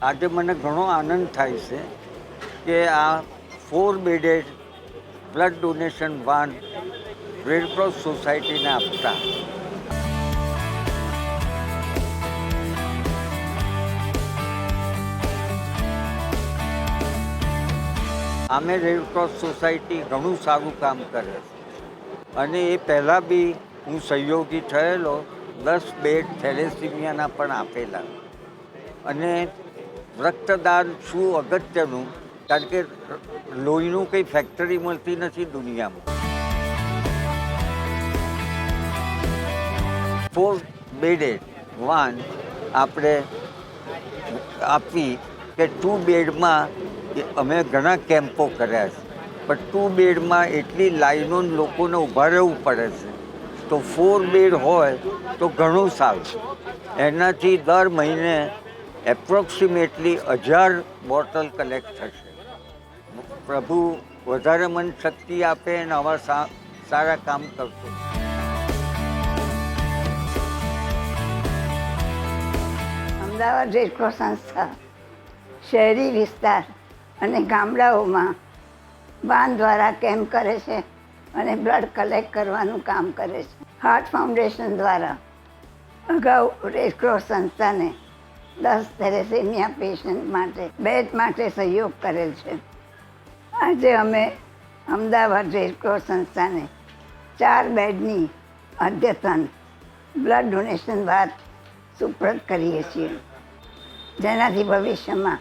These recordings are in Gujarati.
આજે મને ઘણો આનંદ થાય છે કે આ 4 bedded blood donation van red cross સોસાયટીને આપતા આમે રેડક્રોસ સોસાયટી ઘણું સારું કામ કરે છે અને એ પહેલાં બી હું સહયોગી થયેલો 10 બેડ થેલેસીમિયાના પણ આપેલા. અને રક્તદાન શું અગત્યનું, કારણ કે લોહીનું કંઈ ફેક્ટરી મળતી નથી દુનિયામાં. 4 બેડેડ વાન આપણે આપી કે 2 બેડમાં અમે ઘણા કેમ્પો કર્યા છે, પણ 2 બેડમાં એટલી લાઈનો લોકોને ઊભા રહેવું પડે છે, તો 4 બેડ હોય તો ઘણું સારું. એનાથી દર મહિને એપ્રોક્સિમેટલી 1000 બોટલ કલેક્ટ થશે. પ્રભુ વધારે મને શક્તિ આપે અને આવા સારા કામ કરશો. અમદાવાદ રેડક્રોસ સંસ્થા શહેરી વિસ્તાર અને ગામડાઓમાં વાન દ્વારા કેમ્પ કરે છે અને બ્લડ કલેક્ટ કરવાનું કામ કરે છે. હાર્ટ ફાઉન્ડેશન દ્વારા અગાઉ રેડક્રોસ સંસ્થાને 10 થેલેસેમિયા પેશન્ટ માટે બેડ માટે સહયોગ કરેલ છે. આજે અમે અમદાવાદ રેડક્રોસ સંસ્થાને 4 બેડની અદ્યતન બ્લડ ડોનેશન વાત સુપ્રત કરીએ છીએ, જેનાથી ભવિષ્યમાં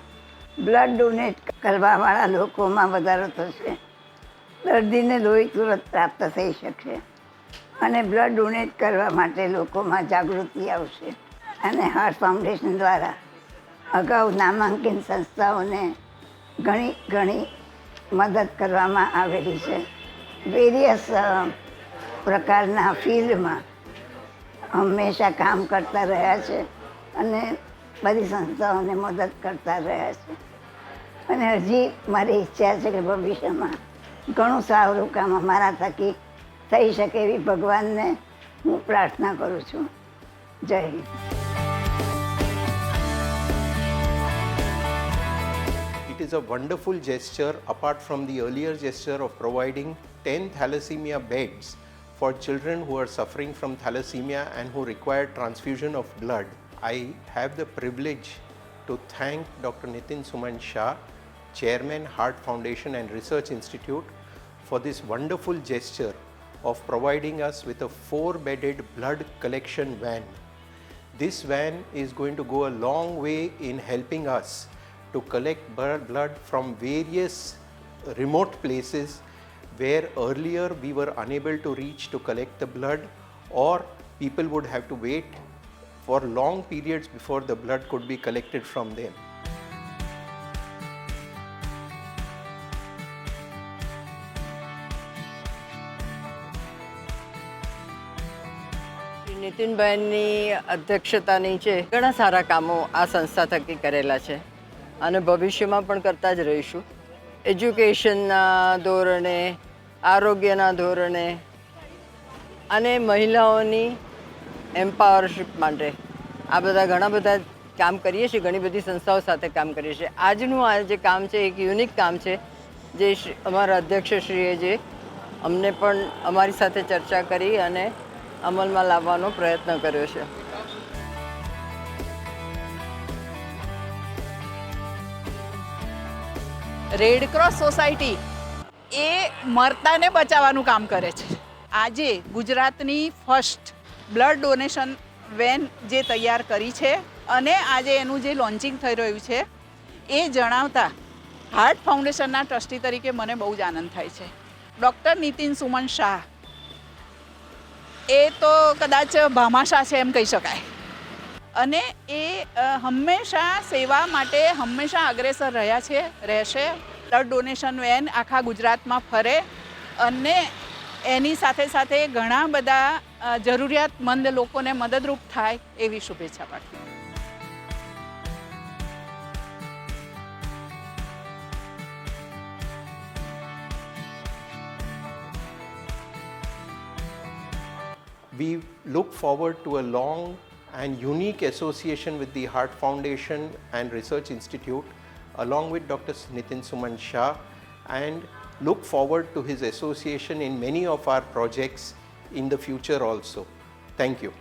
બ્લડ ડોનેટ કરવાવાળા લોકોમાં વધારો થશે, દર્દીને લોહી તુરંત પ્રાપ્ત થઈ શકશે અને બ્લડ ડોનેટ કરવા માટે લોકોમાં જાગૃતિ આવશે. અને હાર્ટ ફાઉન્ડેશન દ્વારા અગાઉ નામાંકિત સંસ્થાઓને ઘણી મદદ કરવામાં આવેલી છે. વેરિયસ પ્રકારના ફિલ્ડમાં હંમેશા કામ કરતા રહ્યા છે અને બધી સંસ્થાઓને મદદ કરતા રહ્યા છે. અને હજી મારી ઈચ્છા છે કે ભવિષ્યમાં ઘણું સારું કામ અમારા થકી થઈ શકે એવી ભગવાનને હું પ્રાર્થના કરું છું. જય Hind. It is a wonderful gesture apart from the earlier gesture of providing 10 thalassemia beds for children who are suffering from thalassemia and who require transfusion of blood. I have the privilege to thank Dr. Nitin Suman Shah, Chairman, Heart Foundation and Research Institute, for this wonderful gesture of providing us with a 4-bedded blood collection van. This van is going to go a long way in helping us to collect blood from various remote places where earlier we were unable to reach to collect the blood, or people would have to wait for long periods before the blood could be collected from them. નીતિનભાઈની અધ્યક્ષતા નીચે ઘણા સારા કામો આ સંસ્થા થકી કરેલા છે અને ભવિષ્યમાં પણ કરતા જ રહીશું. એજ્યુકેશનના ધોરણે, આરોગ્યના ધોરણે અને મહિલાઓની એમ્પાવરશિપ માટે આ બધા ઘણા બધા કામ કરીએ છીએ. ઘણી બધી સંસ્થાઓ સાથે કામ કરીએ છીએ. આજનું આ જે કામ છે એક યુનિક કામ છે, જે અમારા અધ્યક્ષશ્રીએ જે અમને પણ અમારી સાથે ચર્ચા કરી અને અમલમાં લાવવાનો પ્રયત્ન કર્યો છે. રેડક્રોસ સોસાયટી એ મરતાને બચાવવાનું કામ કરે છે. આજે ગુજરાતની ફર્સ્ટ બ્લડ ડોનેશન વેન જે તૈયાર કરી છે અને આજે એનું જે લોન્ચિંગ થઈ રહ્યું છે એ જણાવતા હાર્ટ ફાઉન્ડેશનના ટ્રસ્ટી તરીકે મને બહુ જ આનંદ થાય છે. ડૉક્ટર નીતિન સુમન શાહ એ તો કદાચ ભામાશાહ છે એમ કહી શકાય, અને એ હંમેશા સેવા માટે હંમેશા અગ્રેસર રહ્યા છે, રહેશે. બ્લડ ડોનેશન વેન આખા ગુજરાતમાં ફરે અને એની સાથે સાથે ઘણા બધા જરૂરિયાતમંદ લોકોને મદદરૂપ થાય એવી શુભેચ્છા પાઠવું. We look forward to a long and unique association with the Heart Foundation and Research Institute, along with Dr. Nitin Suman Shah, and look forward to his association in many of our projects in the future also. Thank you.